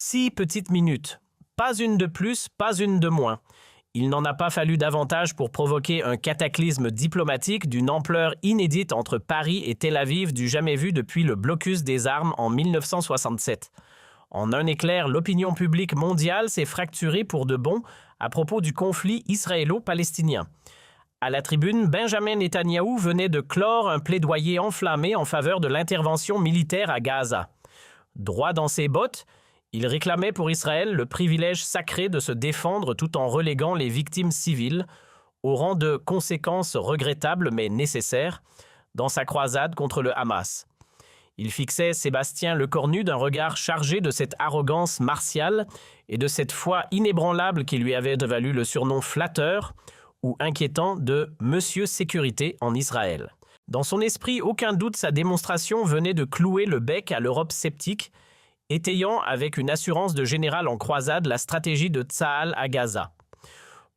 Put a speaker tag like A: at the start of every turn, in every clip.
A: 6 petites minutes. Pas une de plus, pas une de moins. Il n'en a pas fallu davantage pour provoquer un cataclysme diplomatique d'une ampleur inédite entre Paris et Tel Aviv du jamais vu depuis le blocus des armes en 1967. En un éclair, l'opinion publique mondiale s'est fracturée pour de bon à propos du conflit israélo-palestinien. À la tribune, Benjamin Netanyahou venait de clore un plaidoyer enflammé en faveur de l'intervention militaire à Gaza. Droit dans ses bottes, il réclamait pour Israël le privilège sacré de se défendre tout en reléguant les victimes civiles au rang de conséquences regrettables mais nécessaires dans sa croisade contre le Hamas. Il fixait Sébastien Lecornu d'un regard chargé de cette arrogance martiale et de cette foi inébranlable qui lui avait valu le surnom flatteur ou inquiétant de « Monsieur Sécurité » en Israël. Dans son esprit, aucun doute, sa démonstration venait de clouer le bec à l'Europe sceptique, étayant avec une assurance de général en croisade la stratégie de Tsahal à Gaza.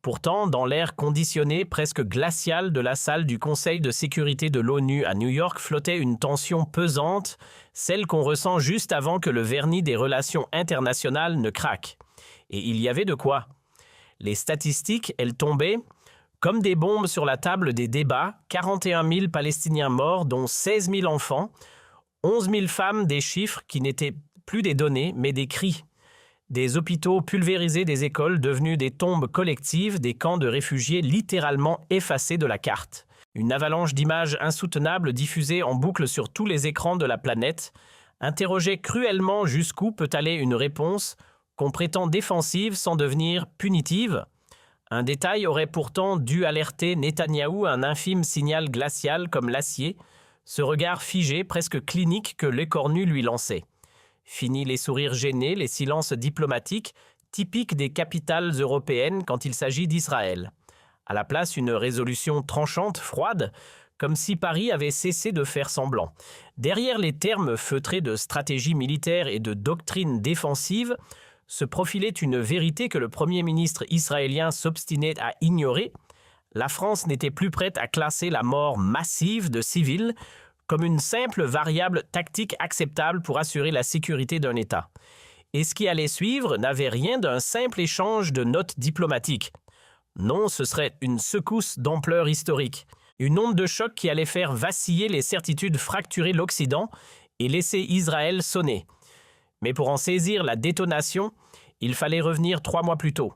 A: Pourtant, dans l'air conditionné, presque glacial de la salle du Conseil de sécurité de l'ONU à New York flottait une tension pesante, celle qu'on ressent juste avant que le vernis des relations internationales ne craque. Et il y avait de quoi. Les statistiques, elles tombaient comme des bombes sur la table des débats, 41 000 Palestiniens morts, dont 16 000 enfants, 11 000 femmes, des chiffres qui n'étaient plus des données, mais des cris. Des hôpitaux pulvérisés, des écoles devenues des tombes collectives, des camps de réfugiés littéralement effacés de la carte. Une avalanche d'images insoutenables diffusées en boucle sur tous les écrans de la planète interrogeait cruellement jusqu'où peut aller une réponse qu'on prétend défensive sans devenir punitive. Un détail aurait pourtant dû alerter Netanyahou un infime signal glacial comme l'acier, ce regard figé, presque clinique que Lecornu lui lançait. Fini les sourires gênés, les silences diplomatiques, typiques des capitales européennes quand il s'agit d'Israël. À la place, une résolution tranchante, froide, comme si Paris avait cessé de faire semblant. Derrière les termes feutrés de stratégie militaire et de doctrine défensive, se profilait une vérité que le Premier ministre israélien s'obstinait à ignorer. La France n'était plus prête à classer la mort massive de civils comme une simple variable tactique acceptable pour assurer la sécurité d'un État. Et ce qui allait suivre n'avait rien d'un simple échange de notes diplomatiques. Non, ce serait une secousse d'ampleur historique, une onde de choc qui allait faire vaciller les certitudes fracturées de l'Occident et laisser Israël sonner. Mais pour en saisir la détonation, il fallait revenir 3 mois plus tôt,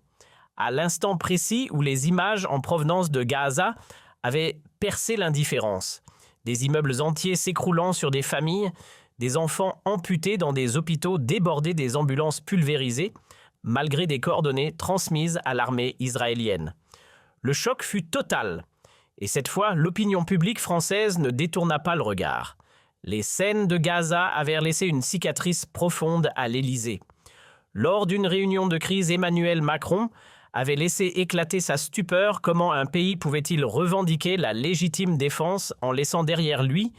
A: à l'instant précis où les images en provenance de Gaza avaient percé l'indifférence. Des immeubles entiers s'écroulant sur des familles, des enfants amputés dans des hôpitaux débordés, des ambulances pulvérisées, malgré des coordonnées transmises à l'armée israélienne. Le choc fut total, et cette fois, l'opinion publique française ne détourna pas le regard. Les scènes de Gaza avaient laissé une cicatrice profonde à l'Élysée. Lors d'une réunion de crise, Emmanuel Macron avait laissé éclater sa stupeur. Comment un pays pouvait-il revendiquer la légitime défense en laissant derrière lui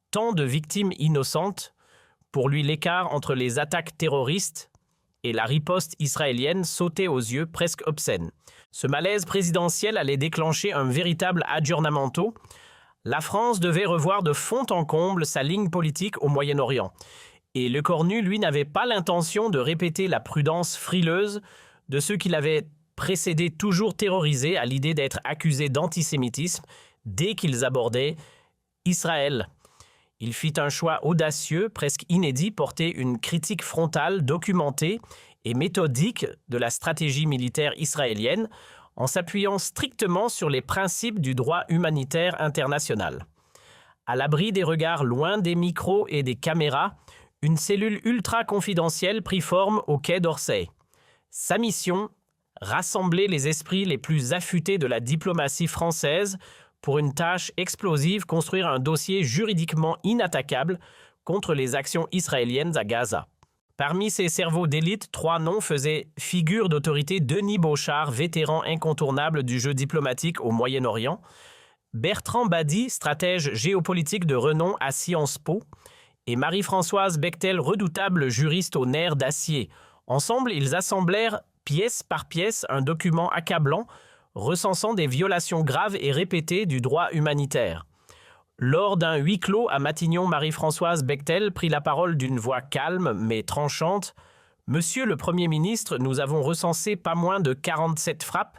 A: tant de victimes innocentes? Pour lui, l'écart entre les attaques terroristes et la riposte israélienne sautait aux yeux, presque obscène. Ce malaise présidentiel allait déclencher un véritable aggiornamento. La France devait revoir de fond en comble sa ligne politique au Moyen-Orient. Et Lecornu, lui, n'avait pas l'intention de répéter la prudence frileuse de ceux qui l'avaient précédé, toujours terrorisés à l'idée d'être accusés d'antisémitisme dès qu'ils abordaient Israël. Il fit un choix audacieux, presque inédit, porter une critique frontale, documentée et méthodique de la stratégie militaire israélienne en s'appuyant strictement sur les principes du droit humanitaire international. À l'abri des regards loin des micros et des caméras, une cellule ultra-confidentielle prit forme au Quai d'Orsay. Sa mission, rassembler les esprits les plus affûtés de la diplomatie française pour une tâche explosive, construire un dossier juridiquement inattaquable contre les actions israéliennes à Gaza. Parmi ces cerveaux d'élite, 3 noms faisaient figure d'autorité: Denis Beauchard, vétéran incontournable du jeu diplomatique au Moyen-Orient, Bertrand Bady, stratège géopolitique de renom à Sciences Po, et Marie-Françoise Bechtel, redoutable juriste aux nerfs d'acier. Ensemble, ils assemblèrent pièce par pièce un document accablant recensant des violations graves et répétées du droit humanitaire. Lors d'un huis clos à Matignon, Marie-Françoise Bechtel prit la parole d'une voix calme mais tranchante, Monsieur le Premier ministre, nous avons recensé pas moins de 47 frappes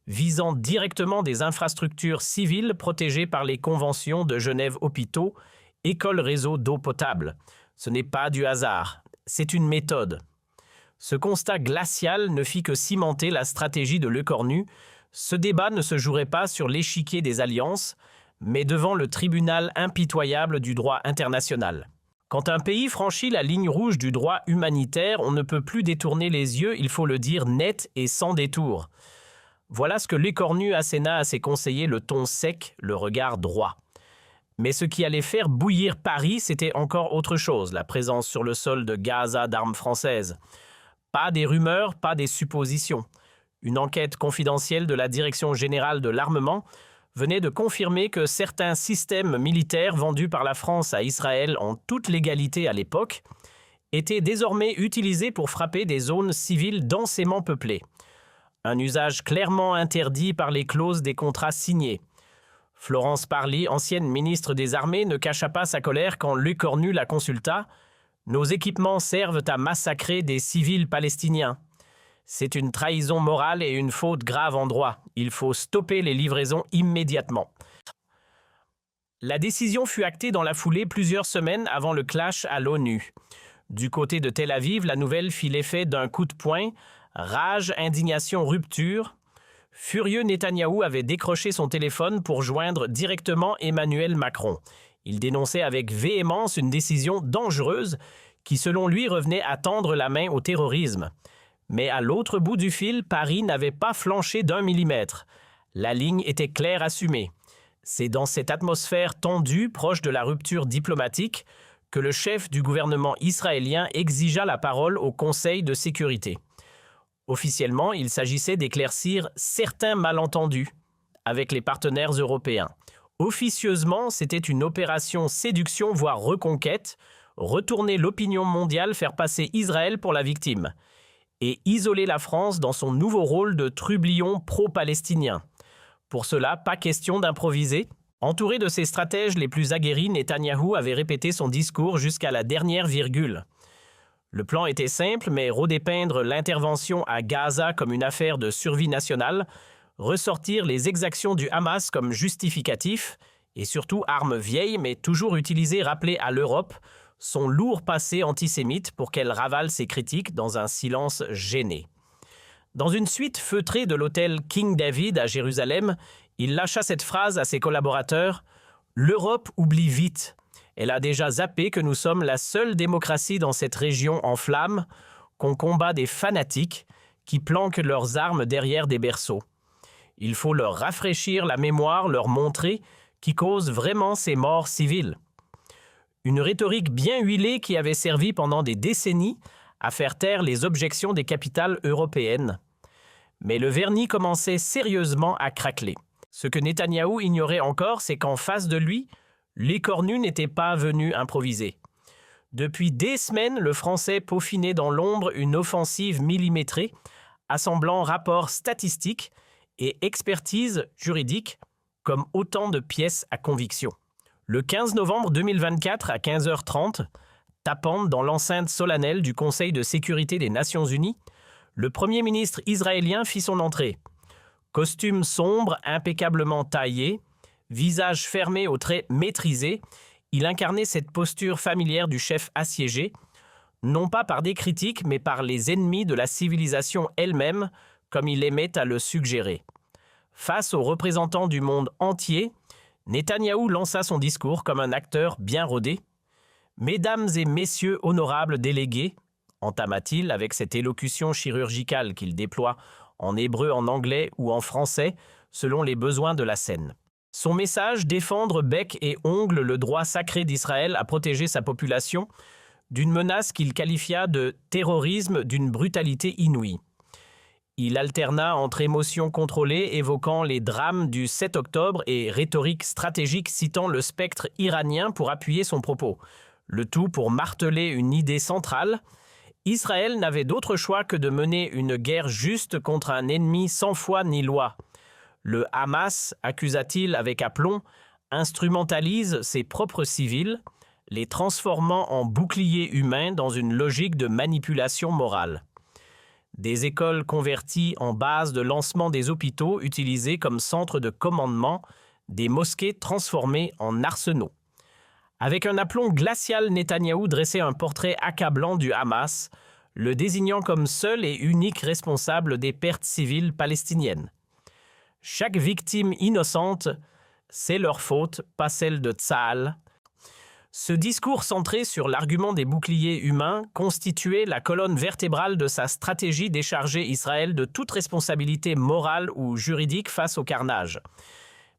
A: visant directement des infrastructures civiles protégées par les conventions de Genève hôpitaux, écoles réseau d'eau potable. Ce n'est pas du hasard, c'est une méthode. Ce constat glacial ne fit que cimenter la stratégie de Lecornu. Ce débat ne se jouerait pas sur l'échiquier des alliances, mais devant le tribunal impitoyable du droit international. Quand un pays franchit la ligne rouge du droit humanitaire, on ne peut plus détourner les yeux, il faut le dire net et sans détour. Voilà ce que Lecornu asséna à ses conseillers, le ton sec, le regard droit. Mais ce qui allait faire bouillir Paris, c'était encore autre chose, la présence sur le sol de Gaza d'armes françaises. Pas des rumeurs, pas des suppositions. Une enquête confidentielle de la Direction générale de l'armement venait de confirmer que certains systèmes militaires vendus par la France à Israël en toute légalité à l'époque étaient désormais utilisés pour frapper des zones civiles densément peuplées. Un usage clairement interdit par les clauses des contrats signés. Florence Parly, ancienne ministre des Armées, ne cacha pas sa colère quand Lecornu la consulta. « Nos équipements servent à massacrer des civils palestiniens. C'est une trahison morale et une faute grave en droit. Il faut stopper les livraisons immédiatement. » La décision fut actée dans la foulée plusieurs semaines avant le clash à l'ONU. Du côté de Tel Aviv, la nouvelle fit l'effet d'un coup de poing. Rage, indignation, rupture. Furieux, Netanyahou avait décroché son téléphone pour joindre directement Emmanuel Macron. Il dénonçait avec véhémence une décision dangereuse qui, selon lui, revenait à tendre la main au terrorisme. Mais à l'autre bout du fil, Paris n'avait pas flanché d'1 millimètre. La ligne était claire assumée. C'est dans cette atmosphère tendue, proche de la rupture diplomatique, que le chef du gouvernement israélien exigea la parole au Conseil de sécurité. Officiellement, il s'agissait d'éclaircir certains malentendus avec les partenaires européens. Officieusement, c'était une opération séduction, voire reconquête, retourner l'opinion mondiale, faire passer Israël pour la victime et isoler la France dans son nouveau rôle de trublion pro-palestinien. Pour cela, pas question d'improviser. Entouré de ses stratèges les plus aguerris, Netanyahou avait répété son discours jusqu'à la dernière virgule. Le plan était simple, mais redépeindre l'intervention à Gaza comme une affaire de survie nationale, ressortir les exactions du Hamas comme justificatif, et surtout arme vieille mais toujours utilisée, rappeler à l'Europe son lourd passé antisémite pour qu'elle ravale ses critiques dans un silence gêné. Dans une suite feutrée de l'hôtel King David à Jérusalem, il lâcha cette phrase à ses collaborateurs « L'Europe oublie vite. Elle a déjà zappé que nous sommes la seule démocratie dans cette région en flammes, qu'on combat des fanatiques qui planquent leurs armes derrière des berceaux. Il faut leur rafraîchir la mémoire, leur montrer qui cause vraiment ces morts civiles. » Une rhétorique bien huilée qui avait servi pendant des décennies à faire taire les objections des capitales européennes. Mais le vernis commençait sérieusement à craqueler. Ce que Netanyahou ignorait encore, c'est qu'en face de lui, Lecornu n'était pas venu improviser. Depuis des semaines, le Français peaufinait dans l'ombre une offensive millimétrée, assemblant rapports statistiques et expertise juridique comme autant de pièces à conviction. Le 15 novembre 2024 à 15h30, tapant dans l'enceinte solennelle du Conseil de sécurité des Nations Unies, le Premier ministre israélien fit son entrée. Costume sombre, impeccablement taillé, visage fermé aux traits maîtrisés, il incarnait cette posture familière du chef assiégé, non pas par des critiques, mais par les ennemis de la civilisation elle-même, comme il aimait à le suggérer. Face aux représentants du monde entier, Netanyahou lança son discours comme un acteur bien rodé. « Mesdames et messieurs honorables délégués », entama-t-il avec cette élocution chirurgicale qu'il déploie en hébreu, en anglais ou en français, selon les besoins de la scène. Son message, défendre bec et ongle le droit sacré d'Israël à protéger sa population d'une menace qu'il qualifia de terrorisme d'une brutalité inouïe. Il alterna entre émotions contrôlées évoquant les drames du 7 octobre et rhétorique stratégique citant le spectre iranien pour appuyer son propos. Le tout pour marteler une idée centrale. Israël n'avait d'autre choix que de mener une guerre juste contre un ennemi sans foi ni loi. Le Hamas, accusa-t-il avec aplomb, instrumentalise ses propres civils. les transformant en boucliers humains dans une logique de manipulation morale. Des écoles converties en base de lancement des hôpitaux utilisés comme centre de commandement, des mosquées transformées en arsenaux. Avec un aplomb glacial, Netanyahou dressait un portrait accablant du Hamas, le désignant comme seul et unique responsable des pertes civiles palestiniennes. Chaque victime innocente, c'est leur faute, pas celle de Tsahal. Ce discours centré sur l'argument des boucliers humains constituait la colonne vertébrale de sa stratégie décharger Israël de toute responsabilité morale ou juridique face au carnage.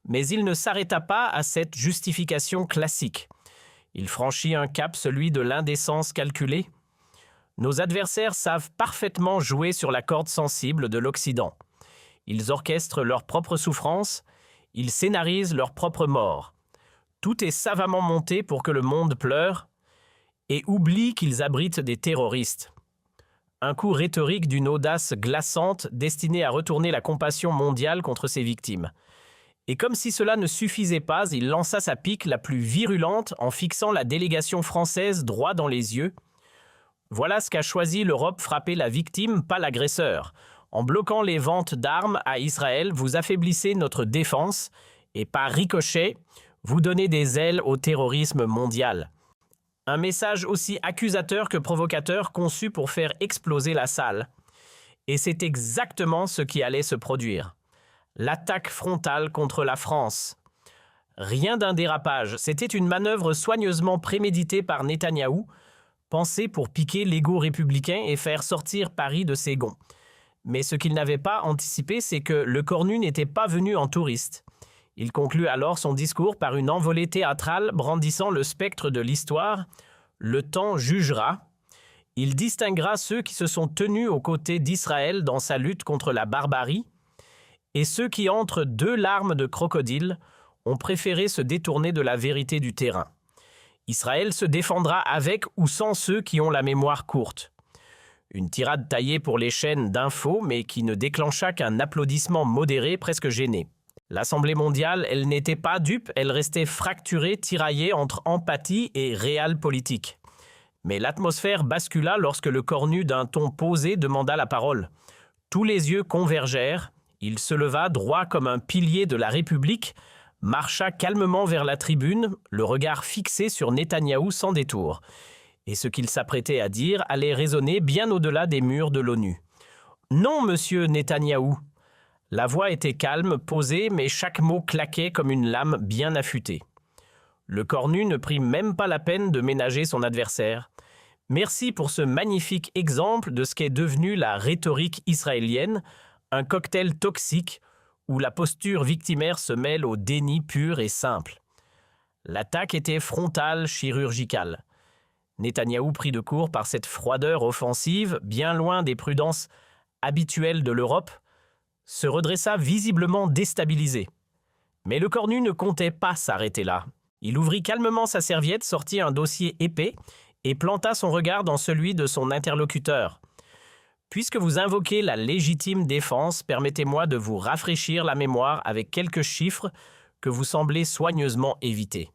A: Mais il ne s'arrêta pas à cette justification classique. Il franchit un cap, celui de l'indécence calculée. Nos adversaires savent parfaitement jouer sur la corde sensible de l'Occident. Ils orchestrent leur propre souffrance, ils scénarisent leur propre mort. Tout est savamment monté pour que le monde pleure et oublie qu'ils abritent des terroristes. Un coup rhétorique d'une audace glaçante destiné à retourner la compassion mondiale contre ses victimes. Et comme si cela ne suffisait pas, il lança sa pique la plus virulente en fixant la délégation française droit dans les yeux. Voilà ce qu'a choisi l'Europe, frapper la victime, pas l'agresseur. En bloquant les ventes d'armes à Israël, vous affaiblissez notre défense et par ricochet, vous donnez des ailes au terrorisme mondial. Un message aussi accusateur que provocateur conçu pour faire exploser la salle. Et c'est exactement ce qui allait se produire. L'attaque frontale contre la France. Rien d'un dérapage, c'était une manœuvre soigneusement préméditée par Netanyahou, pensée pour piquer l'ego républicain et faire sortir Paris de ses gonds. Mais ce qu'il n'avait pas anticipé, c'est que le cornu n'était pas venu en touriste. Il conclut alors son discours par une envolée théâtrale brandissant le spectre de l'histoire. Le temps jugera. Il distinguera ceux qui se sont tenus aux côtés d'Israël dans sa lutte contre la barbarie et ceux qui, entre deux larmes de crocodile, ont préféré se détourner de la vérité du terrain. Israël se défendra avec ou sans ceux qui ont la mémoire courte. Une tirade taillée pour les chaînes d'infos, mais qui ne déclencha qu'un applaudissement modéré, presque gêné. L'Assemblée mondiale, elle n'était pas dupe, elle restait fracturée, tiraillée entre empathie et réel politique. Mais l'atmosphère bascula lorsque le cornu d'un ton posé demanda la parole. Tous les yeux convergèrent, il se leva droit comme un pilier de la République, marcha calmement vers la tribune, le regard fixé sur Netanyahou sans détour. Et ce qu'il s'apprêtait à dire allait résonner bien au-delà des murs de l'ONU. « Non, monsieur Netanyahou !» La voix était calme, posée, mais chaque mot claquait comme une lame bien affûtée. Le cornu ne prit même pas la peine de ménager son adversaire. « Merci pour ce magnifique exemple de ce qu'est devenu la rhétorique israélienne, un cocktail toxique où la posture victimaire se mêle au déni pur et simple. » L'attaque était frontale, chirurgicale. Netanyahou, pris de court par cette froideur offensive, bien loin des prudences habituelles de l'Europe, se redressa visiblement déstabilisé. Mais le cornu ne comptait pas s'arrêter là. Il ouvrit calmement sa serviette, sortit un dossier épais et planta son regard dans celui de son interlocuteur. « Puisque vous invoquez la légitime défense, permettez-moi de vous rafraîchir la mémoire avec quelques chiffres que vous semblez soigneusement éviter.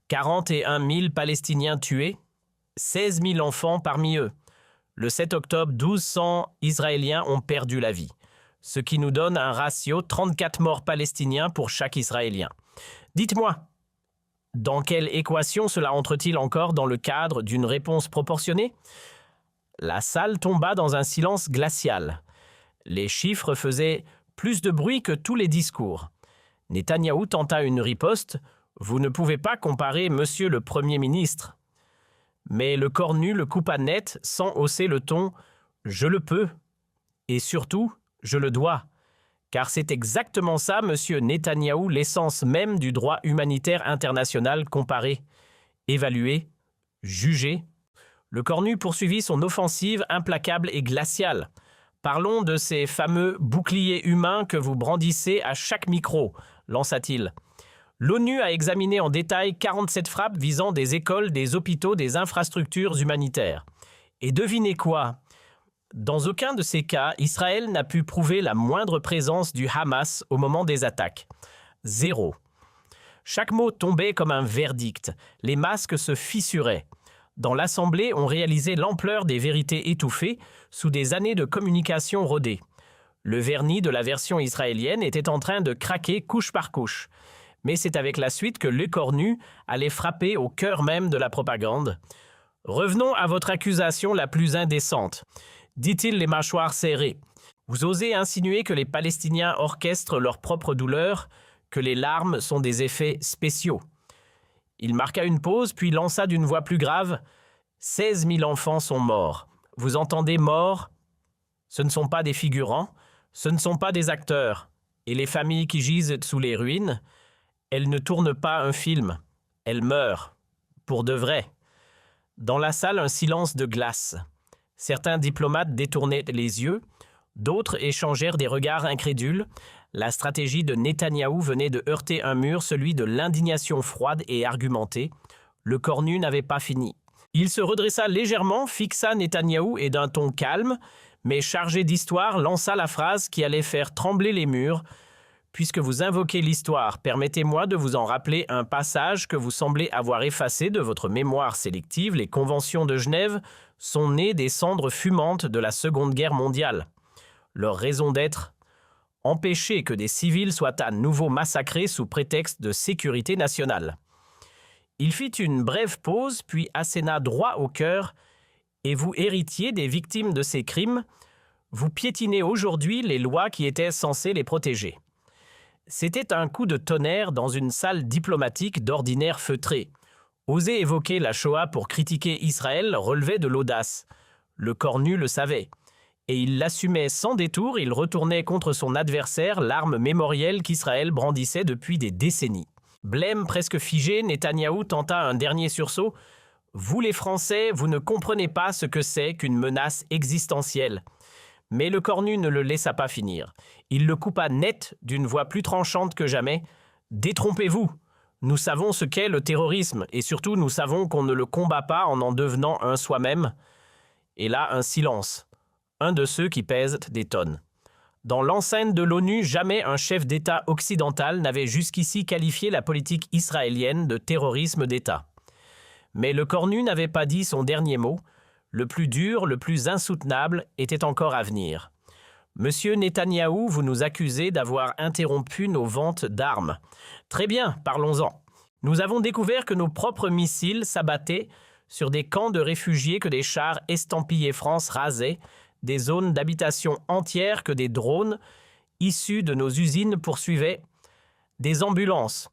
A: 41 000 Palestiniens tués, 16 000 enfants parmi eux. Le 7 octobre, 1200 Israéliens ont perdu la vie, ce qui nous donne un ratio 34 morts palestiniens pour chaque Israélien. Dites-moi, dans quelle équation cela entre-t-il encore dans le cadre d'une réponse proportionnée ? » La salle tomba dans un silence glacial. Les chiffres faisaient plus de bruit que tous les discours. Netanyahou tenta une riposte. « Vous ne pouvez pas comparer Monsieur le Premier ministre. » Mais le cornu le coupa net sans hausser le ton. « Je le peux. Et surtout, je le dois. Car c'est exactement ça, Monsieur Netanyahou, l'essence même du droit humanitaire international comparé, évalué, jugé. » Le cornu poursuivit son offensive implacable et glaciale. « Parlons de ces fameux boucliers humains que vous brandissez à chaque micro, » lança-t-il. L'ONU a examiné en détail 47 frappes visant des écoles, des hôpitaux, des infrastructures humanitaires. Et devinez quoi ? Dans aucun de ces cas, Israël n'a pu prouver la moindre présence du Hamas au moment des attaques. Zéro. Chaque mot tombait comme un verdict. Les masques se fissuraient. Dans l'Assemblée, on réalisait l'ampleur des vérités étouffées sous des années de communication rodée. Le vernis de la version israélienne était en train de craquer couche par couche. Mais c'est avec la suite que l'écornu allait frapper au cœur même de la propagande. « Revenons à votre accusation la plus indécente », dit-il les mâchoires serrées. « Vous osez insinuer que les Palestiniens orchestrent leur propre douleur, que les larmes sont des effets spéciaux. » Il marqua une pause, puis lança d'une voix plus grave « 16 000 enfants sont morts. Vous entendez morts? Ce ne sont pas des figurants, ce ne sont pas des acteurs. Et les familles qui gisent sous les ruines, elles ne tournent pas un film, elles meurent. Pour de vrai. » Dans la salle, un silence de glace. Certains diplomates détournaient les yeux, d'autres échangèrent des regards incrédules. La stratégie de Netanyahou venait de heurter un mur, celui de l'indignation froide et argumentée. Le cornu n'avait pas fini. Il se redressa légèrement, fixa Netanyahou et d'un ton calme, mais chargé d'histoire, lança la phrase qui allait faire trembler les murs. « Puisque vous invoquez l'histoire, permettez-moi de vous en rappeler un passage que vous semblez avoir effacé de votre mémoire sélective. Les conventions de Genève sont nées des cendres fumantes de la Seconde Guerre mondiale. Leur raison d'être, empêcher que des civils soient à nouveau massacrés sous prétexte de sécurité nationale. » Il fit une brève pause, puis asséna droit au cœur. « Et vous héritiez des victimes de ces crimes, vous piétinez aujourd'hui les lois qui étaient censées les protéger. » C'était un coup de tonnerre dans une salle diplomatique d'ordinaire feutrée. Oser évoquer la Shoah pour critiquer Israël relevait de l'audace. Le cornu le savait. Et il l'assumait sans détour, il retournait contre son adversaire l'arme mémorielle qu'Israël brandissait depuis des décennies. Blême, presque figé, Netanyahou tenta un dernier sursaut. « Vous les Français, vous ne comprenez pas ce que c'est qu'une menace existentielle. » Mais le cornu ne le laissa pas finir. Il le coupa net d'une voix plus tranchante que jamais. « Détrompez-vous! Nous savons ce qu'est le terrorisme et surtout nous savons qu'on ne le combat pas en devenant un soi-même. » Et là, un silence. Un de ceux qui pèsent des tonnes. Dans l'enceinte de l'ONU, jamais un chef d'État occidental n'avait jusqu'ici qualifié la politique israélienne de terrorisme d'État. Mais le cornu n'avait pas dit son dernier mot. Le plus dur, le plus insoutenable était encore à venir. « Monsieur Netanyahou, vous nous accusez d'avoir interrompu nos ventes d'armes. Très bien, parlons-en. Nous avons découvert que nos propres missiles s'abattaient sur des camps de réfugiés que des chars estampillés France rasaient, des zones d'habitation entières que des drones issus de nos usines poursuivaient, des ambulances.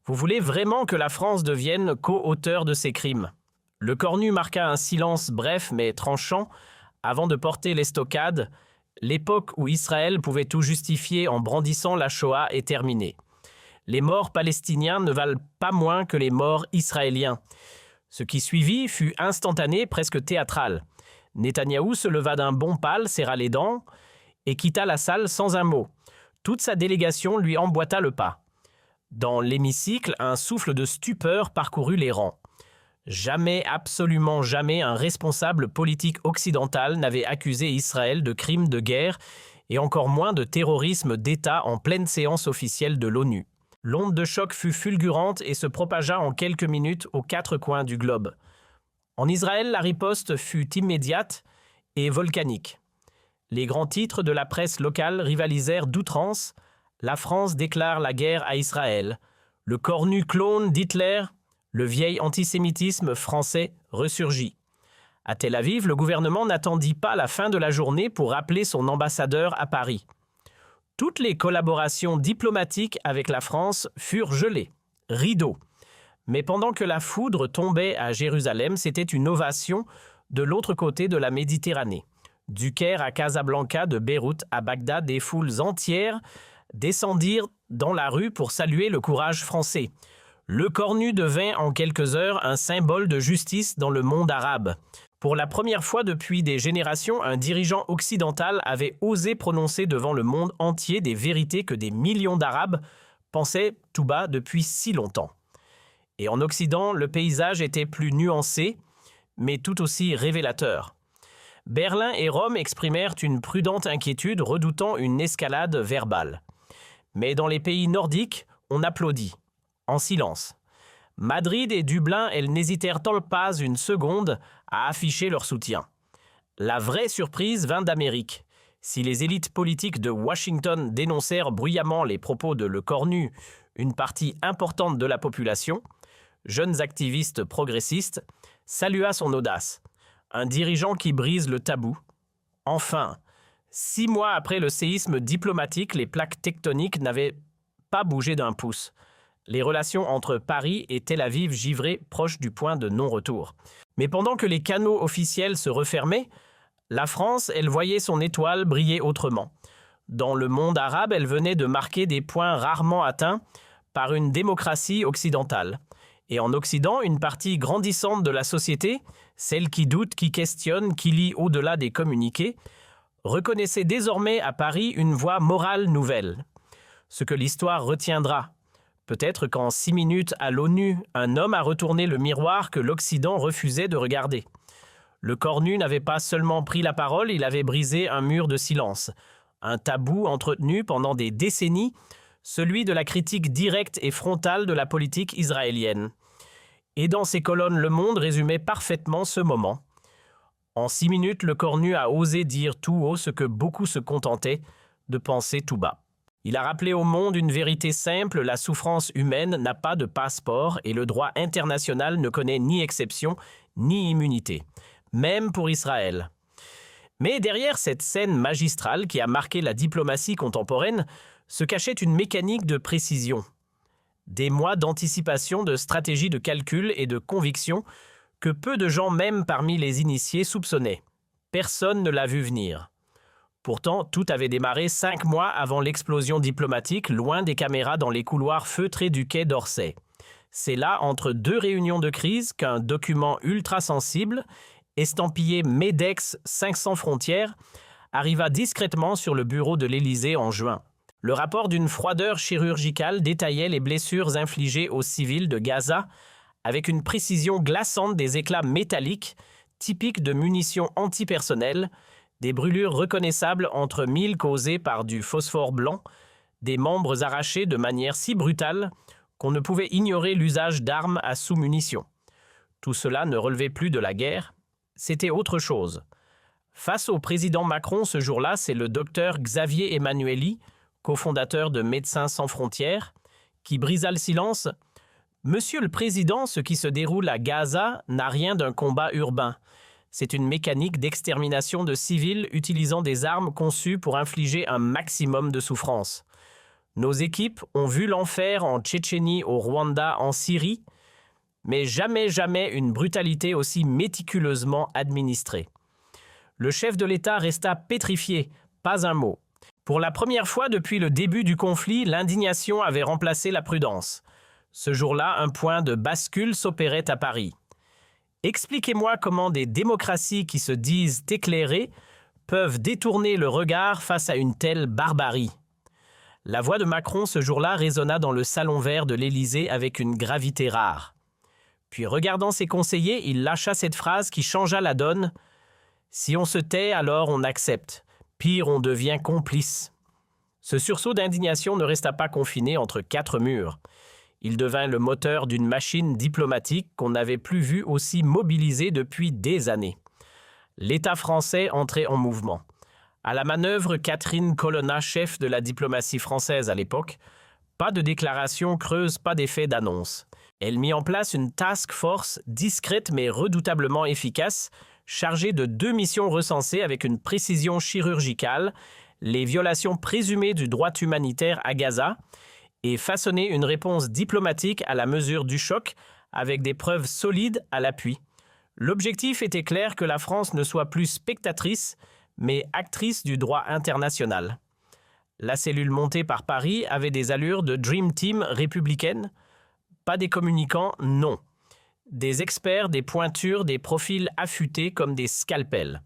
A: Vous voulez vraiment que la France devienne co-auteur de ces crimes ?» Le cornu marqua un silence bref mais tranchant avant de porter l'estocade. L'époque où Israël pouvait tout justifier en brandissant la Shoah est terminée. Les morts palestiniens ne valent pas moins que les morts israéliens. Ce qui suivit fut instantané, presque théâtral. Netanyahou se leva d'un bond pâle, serra les dents et quitta la salle sans un mot. Toute sa délégation lui emboîta le pas. Dans l'hémicycle, un souffle de stupeur parcourut les rangs. Jamais, absolument jamais, un responsable politique occidental n'avait accusé Israël de crimes de guerre et encore moins de terrorisme d'État en pleine séance officielle de l'ONU. L'onde de choc fut fulgurante et se propagea en quelques minutes aux quatre coins du globe. En Israël, la riposte fut immédiate et volcanique. Les grands titres de la presse locale rivalisèrent d'outrance. La France déclare la guerre à Israël. Le cornu clone d'Hitler. Le vieil antisémitisme français ressurgit. À Tel Aviv, le gouvernement n'attendit pas la fin de la journée pour rappeler son ambassadeur à Paris. Toutes les collaborations diplomatiques avec la France furent gelées. Rideau. Mais pendant que la foudre tombait à Jérusalem, c'était une ovation de l'autre côté de la Méditerranée. Du Caire à Casablanca, de Beyrouth à Bagdad, des foules entières descendirent dans la rue pour saluer le courage français. Le cornu devint en quelques heures un symbole de justice dans le monde arabe. Pour la première fois depuis des générations, un dirigeant occidental avait osé prononcer devant le monde entier des vérités que des millions d'Arabes pensaient tout bas depuis si longtemps. Et en Occident, le paysage était plus nuancé, mais tout aussi révélateur. Berlin et Rome exprimèrent une prudente inquiétude, redoutant une escalade verbale. Mais dans les pays nordiques, on applaudit. en silence. Madrid et Dublin, elles n'hésitèrent pas une seconde à afficher leur soutien. La vraie surprise vint d'Amérique. Si les élites politiques de Washington dénoncèrent bruyamment les propos de Le Cornu, une partie importante de la population, jeunes activistes progressistes, salua son audace. Un dirigeant qui brise le tabou. Enfin, 6 mois après le séisme diplomatique, les plaques tectoniques n'avaient pas bougé d'un pouce. Les relations entre Paris et Tel Aviv givraient proches du point de non-retour. Mais pendant que les canaux officiels se refermaient, la France, elle voyait son étoile briller autrement. Dans le monde arabe, elle venait de marquer des points rarement atteints par une démocratie occidentale. Et en Occident, une partie grandissante de la société, celle qui doute, qui questionne, qui lit au-delà des communiqués, reconnaissait désormais à Paris une voie morale nouvelle. Ce que l'histoire retiendra. Peut-être qu'en 6 minutes à l'ONU, un homme a retourné le miroir que l'Occident refusait de regarder. Le Cornu n'avait pas seulement pris la parole, il avait brisé un mur de silence. Un tabou entretenu pendant des décennies, celui de la critique directe et frontale de la politique israélienne. Et dans ses colonnes, Le Monde résumait parfaitement ce moment. En 6 minutes, Le Cornu a osé dire tout haut ce que beaucoup se contentaient de penser tout bas. Il a rappelé au monde une vérité simple, la souffrance humaine n'a pas de passeport et le droit international ne connaît ni exception ni immunité, même pour Israël. Mais derrière cette scène magistrale qui a marqué la diplomatie contemporaine, se cachait une mécanique de précision. Des mois d'anticipation, de stratégie de calcul et de conviction que peu de gens, même parmi les initiés, soupçonnaient. Personne ne l'a vu venir. Pourtant, tout avait démarré 5 mois avant l'explosion diplomatique, loin des caméras dans les couloirs feutrés du quai d'Orsay. C'est là, entre 2 réunions de crise, qu'un document ultra sensible, estampillé MEDEX 500 frontières, arriva discrètement sur le bureau de l'Élysée en juin. Le rapport d'une froideur chirurgicale détaillait les blessures infligées aux civils de Gaza avec une précision glaçante des éclats métalliques, typiques de munitions antipersonnelles, des brûlures reconnaissables entre mille causées par du phosphore blanc, des membres arrachés de manière si brutale qu'on ne pouvait ignorer l'usage d'armes à sous-munitions. Tout cela ne relevait plus de la guerre, c'était autre chose. Face au président Macron ce jour-là, c'est le docteur Xavier Emmanuelli, cofondateur de Médecins sans frontières, qui brisa le silence. « Monsieur le Président, ce qui se déroule à Gaza n'a rien d'un combat urbain. C'est une mécanique d'extermination de civils utilisant des armes conçues pour infliger un maximum de souffrance. Nos équipes ont vu l'enfer en Tchétchénie, au Rwanda, en Syrie, mais jamais une brutalité aussi méticuleusement administrée. » Le chef de l'État resta pétrifié, pas un mot. Pour la première fois depuis le début du conflit, l'indignation avait remplacé la prudence. Ce jour-là, un point de bascule s'opérait à Paris. Expliquez-moi comment des démocraties qui se disent éclairées peuvent détourner le regard face à une telle barbarie. La voix de Macron ce jour-là résonna dans le salon vert de l'Élysée avec une gravité rare. Puis, regardant ses conseillers, il lâcha cette phrase qui changea la donne. « Si on se tait, alors on accepte. Pire, on devient complice. » Ce sursaut d'indignation ne resta pas confiné entre 4 murs. Il devint le moteur d'une machine diplomatique qu'on n'avait plus vue aussi mobilisée depuis des années. L'État français entrait en mouvement. À la manœuvre, Catherine Colonna, chef de la diplomatie française à l'époque, pas de déclaration creuse, pas d'effet d'annonce. Elle mit en place une task force discrète mais redoutablement efficace, chargée de 2 missions recensées avec une précision chirurgicale, les violations présumées du droit humanitaire à Gaza, et façonner une réponse diplomatique à la mesure du choc avec des preuves solides à l'appui. L'objectif était clair, que la France ne soit plus spectatrice, mais actrice du droit international. La cellule montée par Paris avait des allures de Dream Team républicaine. Pas des communicants, non. Des experts, des pointures, des profils affûtés comme des scalpels.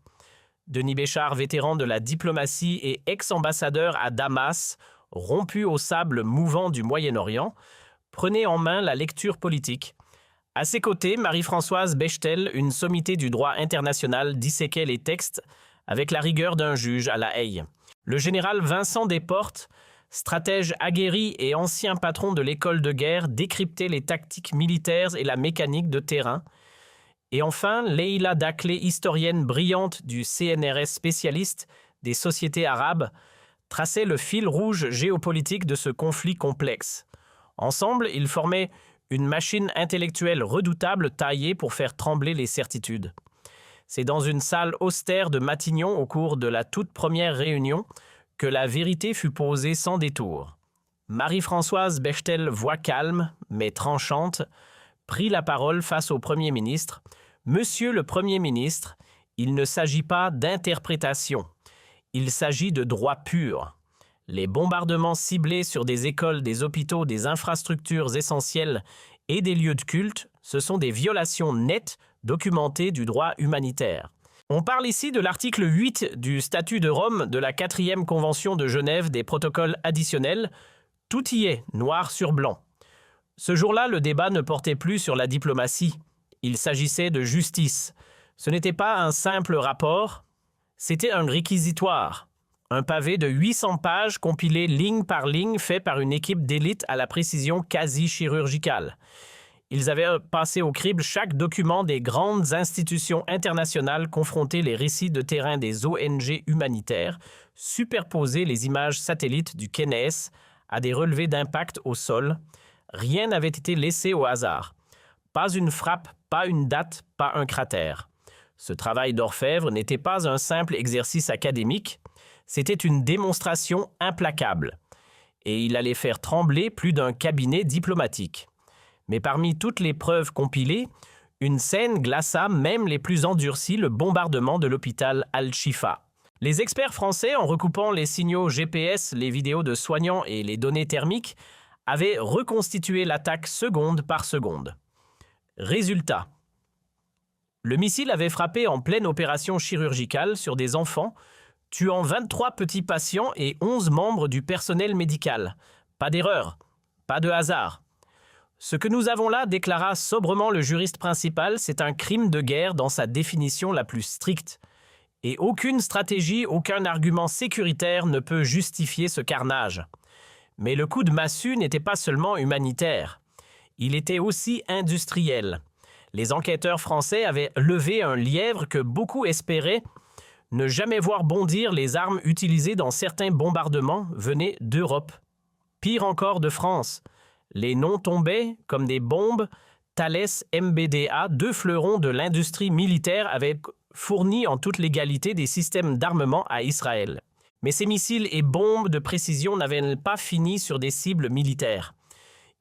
A: Denis Béchard, vétéran de la diplomatie et ex-ambassadeur à Damas, rompu au sable mouvant du Moyen-Orient, prenait en main la lecture politique. À ses côtés, Marie-Françoise Bechtel, une sommité du droit international, disséquait les textes avec la rigueur d'un juge à La Haye. Le général Vincent Desportes Stratège aguerri et ancien patron de l'école de guerre, décryptait les tactiques militaires et la mécanique de terrain. Et enfin, Leïla Dakhlet, historienne brillante du CNRS spécialiste des sociétés arabes, traçait le fil rouge géopolitique de ce conflit complexe. Ensemble, ils formaient une machine intellectuelle redoutable taillée pour faire trembler les certitudes. C'est dans une salle austère de Matignon, au cours de la toute première réunion, que la vérité fut posée sans détour. Marie-Françoise Bechtel, voix calme, mais tranchante, prit la parole face au Premier ministre. « Monsieur le Premier ministre, il ne s'agit pas d'interprétation. Il s'agit de droit pur. Les bombardements ciblés sur des écoles, des hôpitaux, des infrastructures essentielles et des lieux de culte, ce sont des violations nettes documentées du droit humanitaire. » On parle ici de l'article 8 du Statut de Rome de la 4e Convention de Genève des protocoles additionnels. Tout y est, noir sur blanc. Ce jour-là, le débat ne portait plus sur la diplomatie. Il s'agissait de justice. Ce n'était pas un simple rapport, c'était un réquisitoire. Un pavé de 800 pages compilé ligne par ligne, fait par une équipe d'élite à la précision quasi chirurgicale. Ils avaient passé au crible chaque document des grandes institutions internationales, confronté les récits de terrain des ONG humanitaires, superposé les images satellites du CNES à des relevés d'impact au sol. Rien n'avait été laissé au hasard. Pas une frappe, pas une date, pas un cratère. Ce travail d'orfèvre n'était pas un simple exercice académique, c'était une démonstration implacable. Et il allait faire trembler plus d'un cabinet diplomatique. Mais parmi toutes les preuves compilées, une scène glaça même les plus endurcis, le bombardement de l'hôpital Al-Shifa. Les experts français, en recoupant les signaux GPS, les vidéos de soignants et les données thermiques, avaient reconstitué l'attaque seconde par seconde. Résultat. Le missile avait frappé en pleine opération chirurgicale sur des enfants, tuant 23 petits patients et 11 membres du personnel médical. Pas d'erreur, pas de hasard. Ce que nous avons là, déclara sobrement le juriste principal, c'est un crime de guerre dans sa définition la plus stricte. Et aucune stratégie, aucun argument sécuritaire ne peut justifier ce carnage. Mais le coup de massue n'était pas seulement humanitaire. Il était aussi industriel. Les enquêteurs français avaient levé un lièvre que beaucoup espéraient ne jamais voir bondir. Les armes utilisées dans certains bombardements venaient d'Europe. Pire encore, de France. Les noms tombaient comme des bombes. Thales MBDA, 2 fleurons de l'industrie militaire, avaient fourni en toute légalité des systèmes d'armement à Israël. Mais ces missiles et bombes de précision n'avaient pas fini sur des cibles militaires.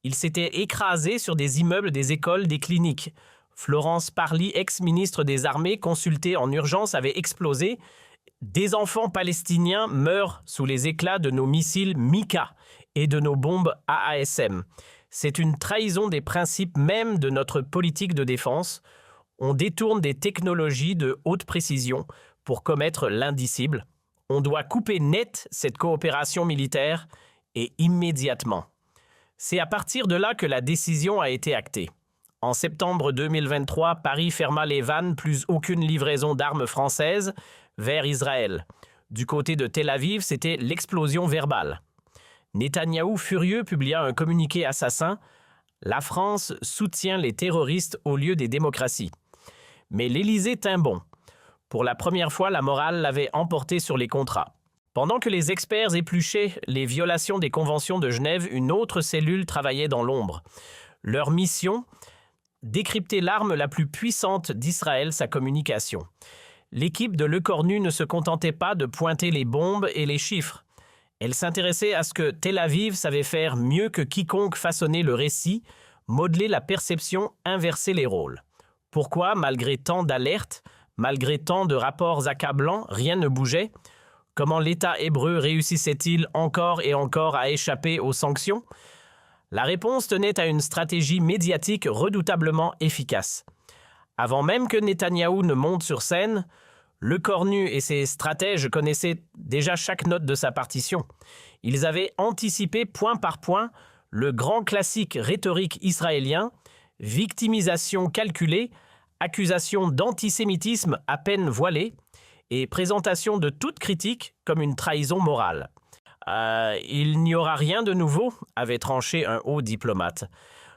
A: Ils s'étaient écrasés sur des immeubles, des écoles, des cliniques. Florence Parly, ex-ministre des Armées, consultée en urgence, avait explosé. Des enfants palestiniens meurent sous les éclats de nos missiles Mika et de nos bombes AASM. C'est une trahison des principes même de notre politique de défense. On détourne des technologies de haute précision pour commettre l'indicible. On doit couper net cette coopération militaire et immédiatement. C'est à partir de là que la décision a été actée. En septembre 2023, Paris ferma les vannes, plus aucune livraison d'armes françaises vers Israël. Du côté de Tel Aviv, c'était l'explosion verbale. Netanyahou, furieux, publia un communiqué assassin. La France soutient les terroristes au lieu des démocraties. Mais l'Élysée tint bon. Pour la première fois, la morale l'avait emporté sur les contrats. Pendant que les experts épluchaient les violations des conventions de Genève, une autre cellule travaillait dans l'ombre. Leur mission, décrypter l'arme la plus puissante d'Israël, sa communication. L'équipe de Lecornu ne se contentait pas de pointer les bombes et les chiffres. Elle s'intéressait à ce que Tel Aviv savait faire mieux que quiconque, façonner le récit, modeler la perception, inverser les rôles. Pourquoi, malgré tant d'alertes, malgré tant de rapports accablants, rien ne bougeait? Comment l'État hébreu réussissait-il encore et encore à échapper aux sanctions? La réponse tenait à une stratégie médiatique redoutablement efficace. Avant même que Netanyahou ne monte sur scène, Lecornu et ses stratèges connaissaient déjà chaque note de sa partition. Ils avaient anticipé point par point le grand classique rhétorique israélien, victimisation calculée, accusation d'antisémitisme à peine voilée et présentation de toute critique comme une trahison morale. Il n'y aura rien de nouveau, avait tranché un haut diplomate.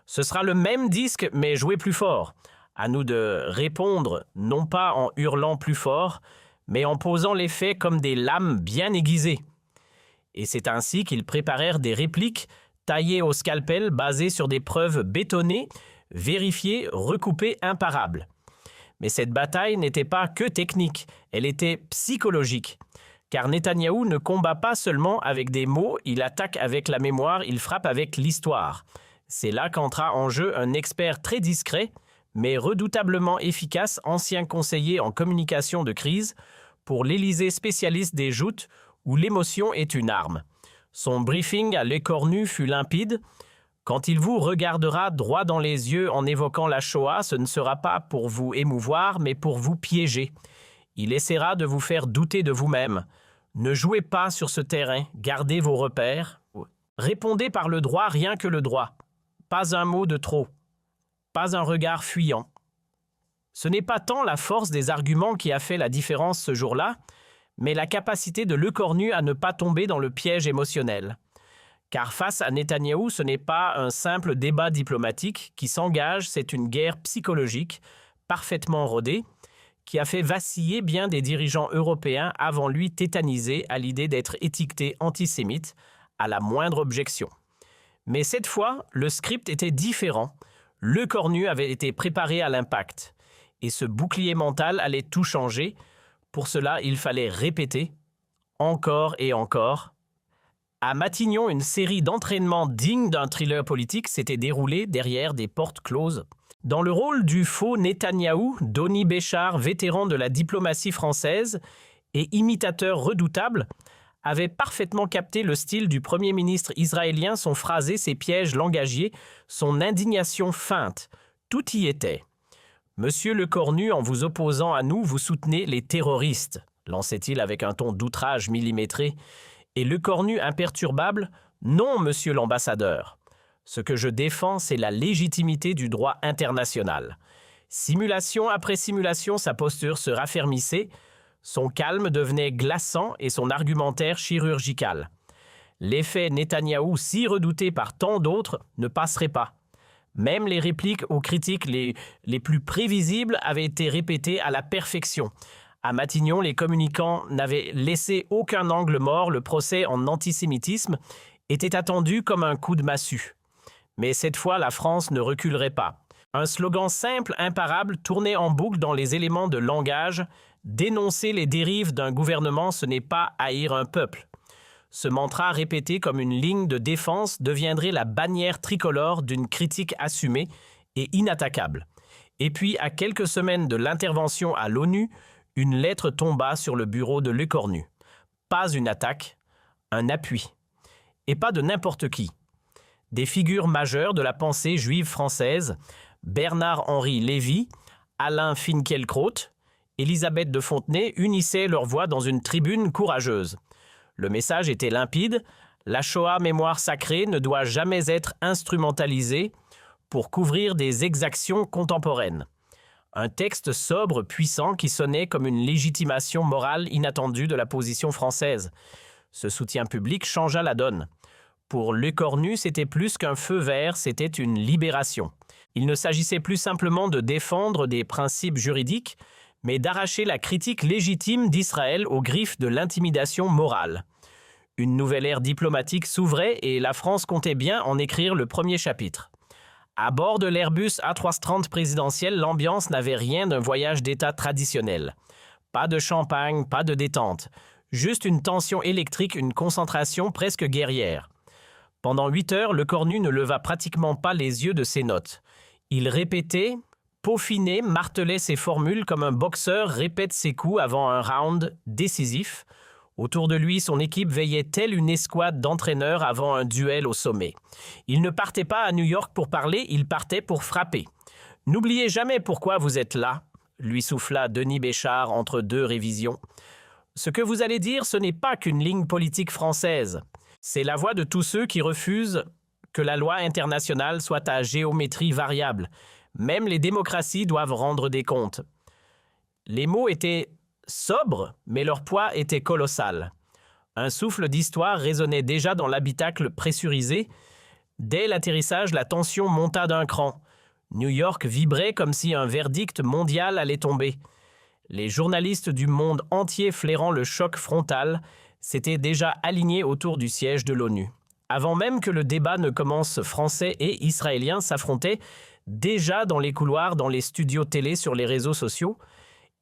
A: Ce sera le même disque, mais joué plus fort. À nous de répondre, non pas en hurlant plus fort, mais en posant les faits comme des lames bien aiguisées. Et c'est ainsi qu'ils préparèrent des répliques taillées au scalpel basées sur des preuves bétonnées, vérifiées, recoupées, imparables. Mais cette bataille n'était pas que technique, elle était psychologique. Car Netanyahou ne combat pas seulement avec des mots, il attaque avec la mémoire, il frappe avec l'histoire. C'est là qu'entra en jeu un expert très discret, mais redoutablement efficace, ancien conseiller en communication de crise, pour l'Élysée spécialiste des joutes, où l'émotion est une arme. Son briefing à l'écornu fut limpide. Quand il vous regardera droit dans les yeux en évoquant la Shoah, ce ne sera pas pour vous émouvoir, mais pour vous piéger. Il essaiera de vous faire douter de vous-même. Ne jouez pas sur ce terrain, gardez vos repères. Répondez par le droit, rien que le droit. Pas un mot de trop. Pas un regard fuyant. Ce n'est pas tant la force des arguments qui a fait la différence ce jour-là, mais la capacité de Lecornu à ne pas tomber dans le piège émotionnel. Car face à Netanyahou, ce n'est pas un simple débat diplomatique qui s'engage, c'est une guerre psychologique, parfaitement rodée, qui a fait vaciller bien des dirigeants européens avant lui tétanisés à l'idée d'être étiquetés antisémites à la moindre objection. Mais cette fois, le script était différent. Lecornu avait été préparé à l'impact. Et ce bouclier mental allait tout changer. Pour cela, il fallait répéter, encore et encore. À Matignon, une série d'entraînements dignes d'un thriller politique s'était déroulée derrière des portes closes. Dans le rôle du faux Netanyahou, Denis Béchard, vétéran de la diplomatie française et imitateur redoutable, avait parfaitement capté le style du Premier ministre israélien, son phrasé, ses pièges langagiers, son indignation feinte. Tout y était. « Monsieur Lecornu, en vous opposant à nous, vous soutenez les terroristes », lançait-il avec un ton d'outrage millimétré. Et Lecornu imperturbable, « Non, monsieur l'ambassadeur. Ce que je défends, c'est la légitimité du droit international. » Simulation après simulation, sa posture se raffermissait, son calme devenait glaçant et son argumentaire chirurgical. L'effet Netanyahou, si redouté par tant d'autres, ne passerait pas. Même les répliques aux critiques les plus prévisibles avaient été répétées à la perfection. À Matignon, les communicants n'avaient laissé aucun angle mort, le procès en antisémitisme était attendu comme un coup de massue. Mais cette fois, la France ne reculerait pas. Un slogan simple, imparable, tournait en boucle dans les éléments de langage. Dénoncer les dérives d'un gouvernement, ce n'est pas haïr un peuple. Ce mantra répété comme une ligne de défense deviendrait la bannière tricolore d'une critique assumée et inattaquable. Et puis, à quelques semaines de l'intervention à l'ONU, une lettre tomba sur le bureau de Lecornu. Pas une attaque, un appui. Et pas de n'importe qui. Des figures majeures de la pensée juive française, Bernard-Henri Lévy, Alain Finkielkraut, Élisabeth de Fontenay unissaient leurs voix dans une tribune courageuse. Le message était limpide, la Shoah, mémoire sacrée, ne doit jamais être instrumentalisée pour couvrir des exactions contemporaines. Un texte sobre, puissant, qui sonnait comme une légitimation morale inattendue de la position française. Ce soutien public changea la donne. Pour Lecornu, c'était plus qu'un feu vert, c'était une libération. Il ne s'agissait plus simplement de défendre des principes juridiques, mais d'arracher la critique légitime d'Israël aux griffes de l'intimidation morale. Une nouvelle ère diplomatique s'ouvrait et la France comptait bien en écrire le premier chapitre. À bord de l'Airbus A330 présidentiel, l'ambiance n'avait rien d'un voyage d'État traditionnel. Pas de champagne, pas de détente. Juste une tension électrique, une concentration presque guerrière. Pendant 8 heures, Lecornu ne leva pratiquement pas les yeux de ses notes. Il répétait, peaufinait, martelait ses formules comme un boxeur répète ses coups avant un round décisif. Autour de lui, son équipe veillait telle une escouade d'entraîneurs avant un duel au sommet. Il ne partait pas à New York pour parler, il partait pour frapper. « N'oubliez jamais pourquoi vous êtes là », lui souffla Denis Béchard entre 2 révisions. « Ce que vous allez dire, ce n'est pas qu'une ligne politique française. C'est la voix de tous ceux qui refusent que la loi internationale soit à géométrie variable. Même les démocraties doivent rendre des comptes. » Les mots étaient sobres, mais leur poids était colossal. Un souffle d'histoire résonnait déjà dans l'habitacle pressurisé. Dès l'atterrissage, la tension monta d'un cran. New York vibrait comme si un verdict mondial allait tomber. Les journalistes du monde entier flairant le choc frontal s'étaient déjà alignés autour du siège de l'ONU. Avant même que le débat ne commence, Français et Israéliens s'affrontaient déjà dans les couloirs, dans les studios télé, sur les réseaux sociaux,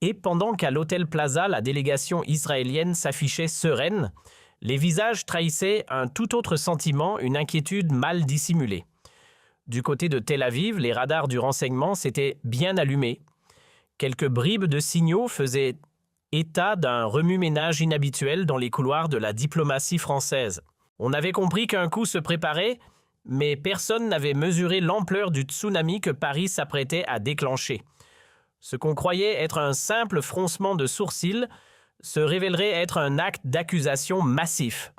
A: et pendant qu'à l'Hôtel Plaza, la délégation israélienne s'affichait sereine, les visages trahissaient un tout autre sentiment, une inquiétude mal dissimulée. Du côté de Tel Aviv, les radars du renseignement s'étaient bien allumés. Quelques bribes de signaux faisaient état d'un remue-ménage inhabituel dans les couloirs de la diplomatie française. On avait compris qu'un coup se préparait, mais personne n'avait mesuré l'ampleur du tsunami que Paris s'apprêtait à déclencher. Ce qu'on croyait être un simple froncement de sourcils se révélerait être un acte d'accusation massif.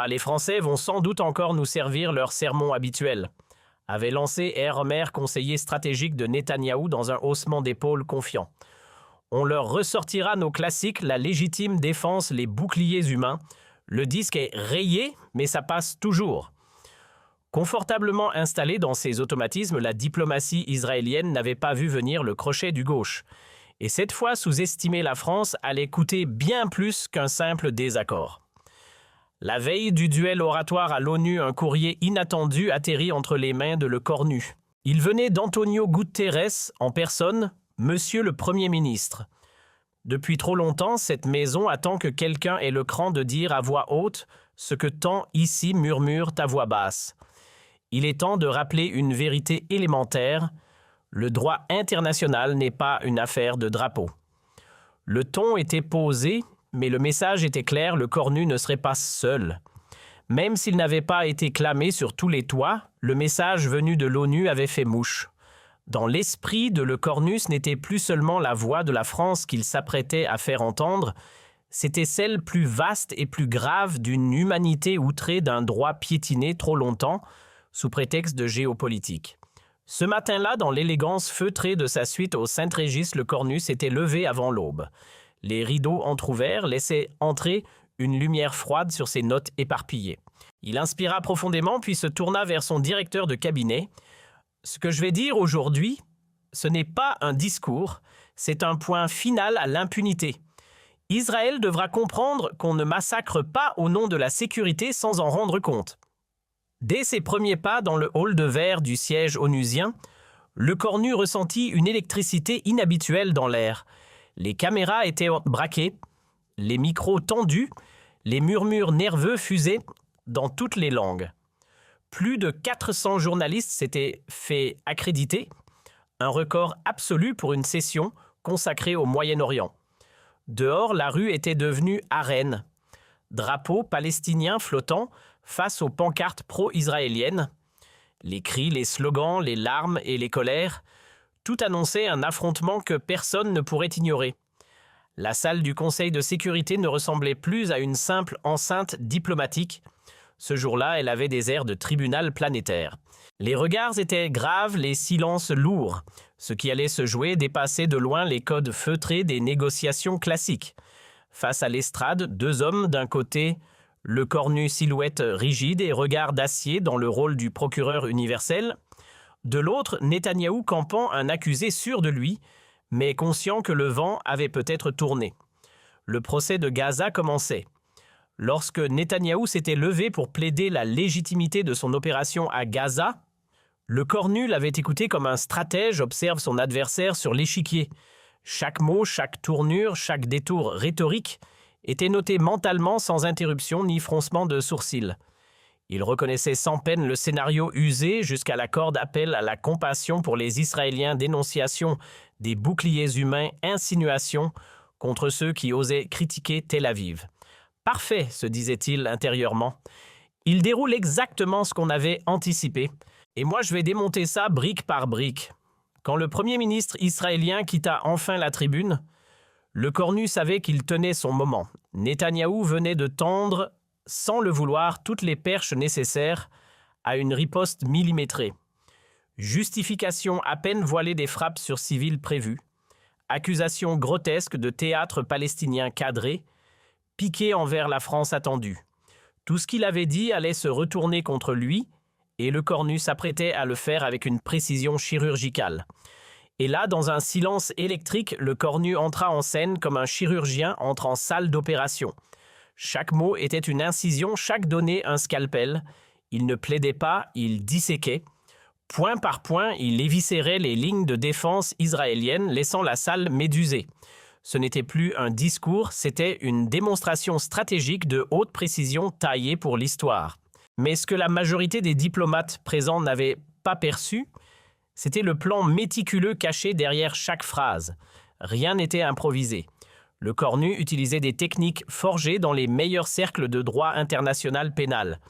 A: Les Français vont sans doute encore nous servir leur sermon habituel, avait lancé Hermer, conseiller stratégique de Netanyahou, dans un haussement d'épaule confiant. On leur ressortira nos classiques, la légitime défense, les boucliers humains. Le disque est rayé, mais ça passe toujours. Confortablement installée dans ses automatismes, la diplomatie israélienne n'avait pas vu venir le crochet du gauche. Et cette fois, sous-estimer la France allait coûter bien plus qu'un simple désaccord. La veille du duel oratoire à l'ONU, un courrier inattendu atterrit entre les mains de Le Cornu. Il venait d'Antonio Guterres en personne, Monsieur le Premier ministre. Depuis trop longtemps, cette maison attend que quelqu'un ait le cran de dire à voix haute ce que tant ici murmurent à voix basse. Il est temps de rappeler une vérité élémentaire. Le droit international n'est pas une affaire de drapeau. Le ton était posé, mais le message était clair, Le Cornu ne serait pas seul. Même s'il n'avait pas été clamé sur tous les toits, le message venu de l'ONU avait fait mouche. Dans l'esprit de Le Cornu, ce n'était plus seulement la voix de la France qu'il s'apprêtait à faire entendre, c'était celle plus vaste et plus grave d'une humanité outrée d'un droit piétiné trop longtemps, sous prétexte de géopolitique. Ce matin-là, dans l'élégance feutrée de sa suite au Saint-Régis, Le Cornu s'était levé avant l'aube. Les rideaux entr'ouverts laissaient entrer une lumière froide sur ses notes éparpillées. Il inspira profondément, puis se tourna vers son directeur de cabinet. « Ce que je vais dire aujourd'hui, ce n'est pas un discours, c'est un point final à l'impunité. Israël devra comprendre qu'on ne massacre pas au nom de la sécurité sans en rendre compte. » Dès ses premiers pas dans le hall de verre du siège onusien, Le Cornu ressentit une électricité inhabituelle dans l'air. Les caméras étaient braquées, les micros tendus, les murmures nerveux fusaient dans toutes les langues. Plus de 400 journalistes s'étaient fait accréditer, un record absolu pour une session consacrée au Moyen-Orient. Dehors, la rue était devenue arène. Drapeaux palestiniens flottant face aux pancartes pro-israéliennes. Les cris, les slogans, les larmes et les colères, tout annonçait un affrontement que personne ne pourrait ignorer. La salle du Conseil de sécurité ne ressemblait plus à une simple enceinte diplomatique. Ce jour-là, elle avait des airs de tribunal planétaire. Les regards étaient graves, les silences lourds. Ce qui allait se jouer dépassait de loin les codes feutrés des négociations classiques. Face à l'estrade, deux hommes d'un côté, Le Cornu silhouette rigide et regard d'acier dans le rôle du procureur universel. De l'autre, Netanyahou campant un accusé sûr de lui, mais conscient que le vent avait peut-être tourné. Le procès de Gaza commençait. Lorsque Netanyahou s'était levé pour plaider la légitimité de son opération à Gaza, Le Cornu l'avait écouté comme un stratège observe son adversaire sur l'échiquier. Chaque mot, chaque tournure, chaque détour rhétorique était noté mentalement sans interruption ni froncement de sourcils. Il reconnaissait sans peine le scénario usé jusqu'à la corde appel à la compassion pour les Israéliens, dénonciation des boucliers humains, insinuation contre ceux qui osaient critiquer Tel Aviv. « Parfait », se disait-il intérieurement. « Il déroule exactement ce qu'on avait anticipé, et moi je vais démonter ça brique par brique. » Quand le Premier ministre israélien quitta enfin la tribune, Le Cornu savait qu'il tenait son moment. Netanyahou venait de tendre, sans le vouloir, toutes les perches nécessaires à une riposte millimétrée. Justification à peine voilée des frappes sur civils prévues. Accusation grotesque de théâtre palestinien cadré. piqué envers la France attendue. Tout ce qu'il avait dit allait se retourner contre lui, et le cornu s'apprêtait à le faire avec une précision chirurgicale. Et là, dans un silence électrique, le cornu entra en scène comme un chirurgien entre en salle d'opération. Chaque mot était une incision, chaque donnée un scalpel. Il ne plaidait pas, il disséquait. Point par point, il éviscérait les lignes de défense israéliennes, laissant la salle médusée. Ce n'était plus un discours, c'était une démonstration stratégique de haute précision taillée pour l'histoire. Mais ce que la majorité des diplomates présents n'avaient pas perçu, c'était le plan méticuleux caché derrière chaque phrase. Rien n'était improvisé. Le cornu utilisait des techniques forgées dans les meilleurs cercles de droit international pénal.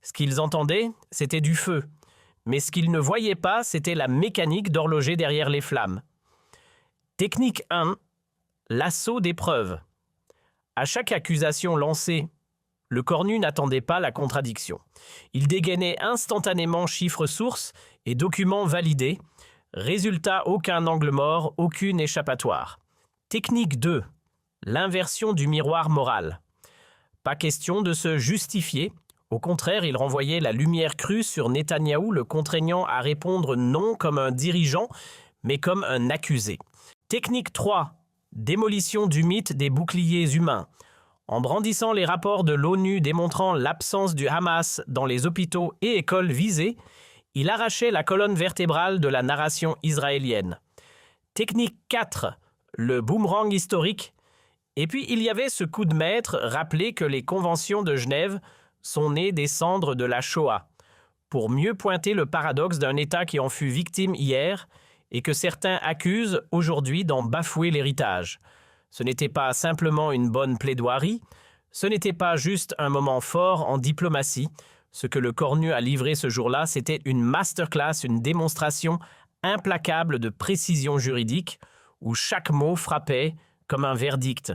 A: Ce qu'ils entendaient, c'était du feu. Mais ce qu'ils ne voyaient pas, c'était la mécanique d'horloger derrière les flammes. Technique 1. L'assaut des preuves. À chaque accusation lancée, le cornu n'attendait pas la contradiction. Il dégainait instantanément chiffres sources et documents validés. Résultat, aucun angle mort, aucune échappatoire. Technique 2. L'inversion du miroir moral. Pas question de se justifier. Au contraire, il renvoyait la lumière crue sur Netanyahou, le contraignant à répondre non comme un dirigeant, mais comme un accusé. Technique 3. Démolition du mythe des boucliers humains. En brandissant les rapports de l'ONU démontrant l'absence du Hamas dans les hôpitaux et écoles visés, il arrachait la colonne vertébrale de la narration israélienne. Technique 4. Le boomerang historique. Et puis il y avait ce coup de maître, rappeler que les conventions de Genève sont nées des cendres de la Shoah, pour mieux pointer le paradoxe d'un État qui en fut victime hier et que certains accusent aujourd'hui d'en bafouer l'héritage. Ce n'était pas simplement une bonne plaidoirie, ce n'était pas juste un moment fort en diplomatie. Ce que le cornu a livré ce jour-là, c'était une masterclass, une démonstration implacable de précision juridique, où chaque mot frappait comme un verdict.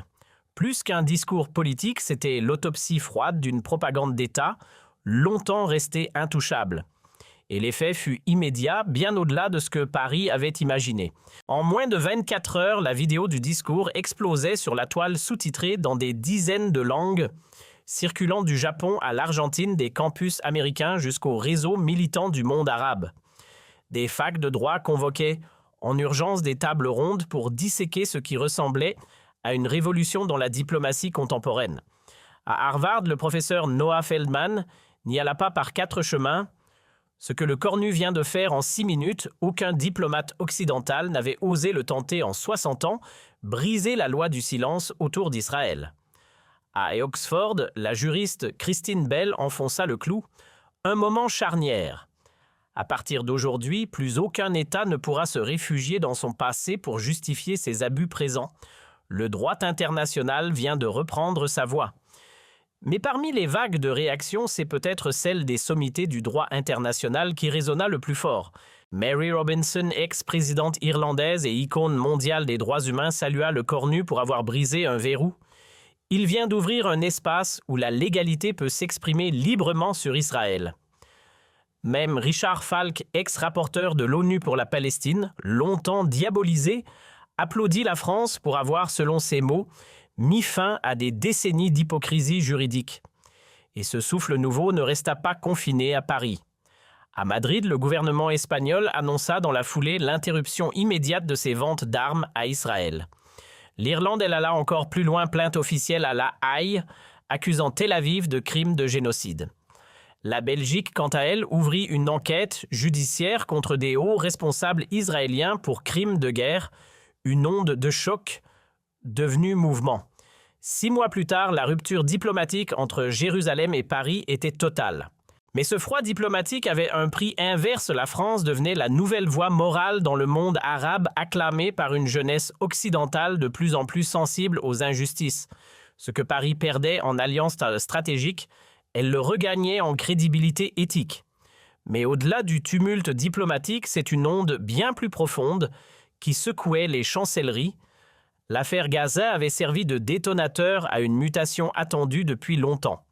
A: Plus qu'un discours politique, c'était l'autopsie froide d'une propagande d'État, longtemps restée intouchable. Et l'effet fut immédiat, bien au-delà de ce que Paris avait imaginé. En moins de 24 heures, la vidéo du discours explosait sur la toile sous-titrée dans des dizaines de langues, circulant du Japon à l'Argentine, des campus américains jusqu'au réseau militant du monde arabe. Des facs de droit convoquaient en urgence des tables rondes pour disséquer ce qui ressemblait à une révolution dans la diplomatie contemporaine. À Harvard, le professeur Noah Feldman n'y alla pas par 4 chemins. Ce que le cornu vient de faire en 6 minutes, aucun diplomate occidental n'avait osé le tenter en 60 ans, briser la loi du silence autour d'Israël. À Oxford, la juriste Christine Bell enfonça le clou. Un moment charnière. À partir d'aujourd'hui, plus aucun État ne pourra se réfugier dans son passé pour justifier ses abus présents. Le droit international vient de reprendre sa voie. Mais parmi les vagues de réactions, c'est peut-être celle des sommités du droit international qui résonna le plus fort. Mary Robinson, ex-présidente irlandaise et icône mondiale des droits humains, salua le cornu pour avoir brisé un verrou. Il vient d'ouvrir un espace où la légalité peut s'exprimer librement sur Israël. Même Richard Falk, ex-rapporteur de l'ONU pour la Palestine, longtemps diabolisé, applaudit la France pour avoir, selon ses mots, mis fin à des décennies d'hypocrisie juridique. Et ce souffle nouveau ne resta pas confiné à Paris. À Madrid, le gouvernement espagnol annonça dans la foulée l'interruption immédiate de ses ventes d'armes à Israël. L'Irlande, elle alla encore plus loin, plainte officielle à la Haye, accusant Tel Aviv de crimes de génocide. La Belgique, quant à elle, ouvrit une enquête judiciaire contre des hauts responsables israéliens pour crimes de guerre, une onde de choc devenue mouvement. 6 mois plus tard, la rupture diplomatique entre Jérusalem et Paris était totale. Mais ce froid diplomatique avait un prix inverse. La France devenait la nouvelle voie morale dans le monde arabe, acclamée par une jeunesse occidentale de plus en plus sensible aux injustices. Ce que Paris perdait en alliance stratégique, elle le regagnait en crédibilité éthique. Mais au-delà du tumulte diplomatique, c'est une onde bien plus profonde qui secouait les chancelleries. L'affaire Gaza avait servi de détonateur à une mutation attendue depuis longtemps.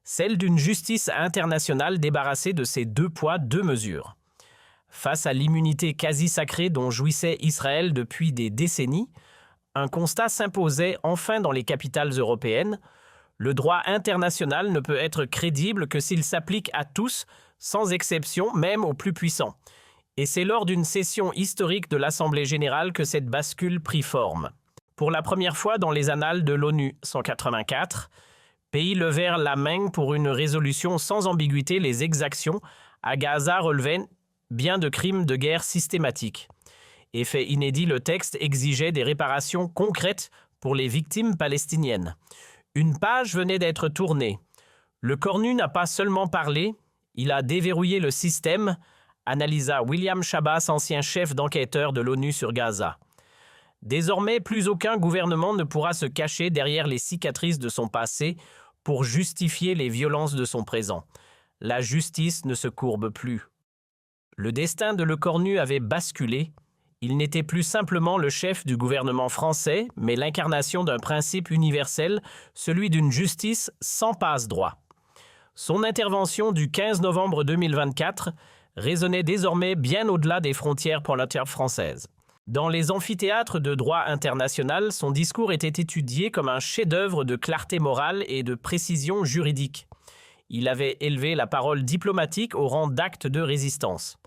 A: Celle d'une justice internationale débarrassée de ses 2 poids, 2 mesures. Face à l'immunité quasi sacrée dont jouissait Israël depuis des décennies, un constat s'imposait enfin dans les capitales européennes. Le droit international ne peut être crédible que s'il s'applique à tous, sans exception, même aux plus puissants. Et c'est lors d'une session historique de l'Assemblée générale que cette bascule prit forme. Pour la première fois dans les annales de l'ONU 184, pays levèrent la main pour une résolution sans ambiguïté. Les exactions à Gaza relevaient bien de crimes de guerre systématiques. Effet inédit, le texte exigeait des réparations concrètes pour les victimes palestiniennes. Une page venait d'être tournée. Le Cornu n'a pas seulement parlé, il a déverrouillé le système, analysa William Chabas, ancien chef d'enquêteur de l'ONU sur Gaza. Désormais, plus aucun gouvernement ne pourra se cacher derrière les cicatrices de son passé pour justifier les violences de son présent. La justice ne se courbe plus. Le destin de Le Cornu avait basculé. Il n'était plus simplement le chef du gouvernement français, mais l'incarnation d'un principe universel, celui d'une justice sans passe-droit. Son intervention du 15 novembre 2024 résonnait désormais bien au-delà des frontières parlementaires françaises. Dans les amphithéâtres de droit international, son discours était étudié comme un chef-d'œuvre de clarté morale et de précision juridique. Il avait élevé la parole diplomatique au rang d'acte de résistance.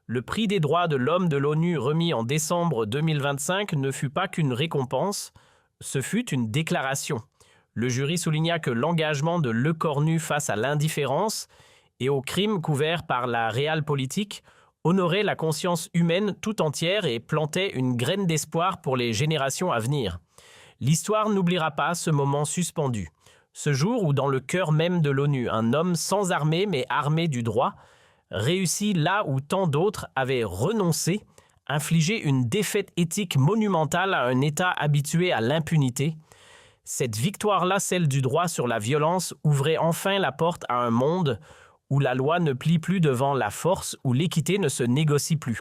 A: Le prix des droits de l'homme de l'ONU remis en décembre 2025 ne fut pas qu'une récompense, ce fut une déclaration. Le jury souligna que l'engagement de Le Cornu face à l'indifférence et aux crimes couverts par la realpolitik honorait la conscience humaine tout entière et plantait une graine d'espoir pour les générations à venir. L'histoire n'oubliera pas ce moment suspendu. Ce jour où, dans le cœur même de l'ONU, un homme sans armée mais armé du droit réussit là où tant d'autres avaient renoncé, infligé une défaite éthique monumentale à un État habitué à l'impunité. Cette victoire-là, celle du droit sur la violence, ouvrait enfin la porte à un monde où la loi ne plie plus devant la force, où l'équité ne se négocie plus.